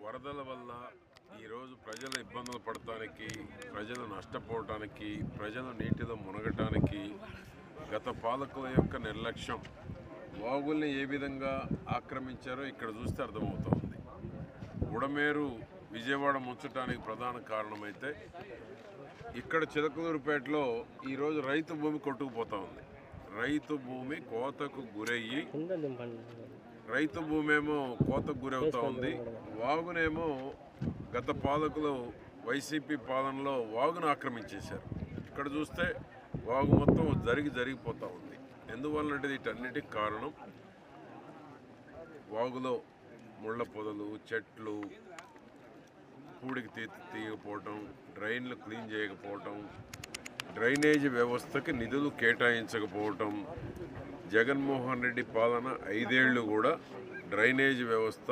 వరదల వల్ల ఈరోజు ప్రజలు ఇబ్బందులు పడటానికి, ప్రజలు నష్టపోవటానికి, ప్రజలు నీటిలో మునగటానికి గత పాలకుల యొక్క నిర్లక్ష్యం, వాగుల్ని ఏ విధంగా ఆక్రమించారో ఇక్కడ చూస్తే అర్థమవుతోంది. ఉడమేరు విజయవాడ ముంచడానికి ప్రధాన కారణమైతే ఇక్కడ చిలకలూరుపేటలో ఈరోజు రైతు భూమి కొట్టుకుపోతూ ఉంది. రైతు భూమి కోతకు గురయ్యి, రైతు భూమి ఏమో కోతకు గురవుతూ ఉంది. వాగునేమో గత పాలకులు వైసీపీ పాలనలో వాగును ఆక్రమించేశారు. ఇక్కడ చూస్తే వాగు మొత్తం జరిగిపోతూ ఉంది. ఎందువల్లంటే వీటన్నిటికి కారణం వాగులో ముళ్ళ పొదలు, చెట్లు, పూడికి తీయకపోవటం, డ్రైన్లు క్లీన్ చేయకపోవటం, డ్రైనేజీ వ్యవస్థకి నిధులు కేటాయించకపోవటం. జగన్మోహన్ రెడ్డి పాలన 5 ఏళ్ళు కూడా డ్రైనేజీ వ్యవస్థ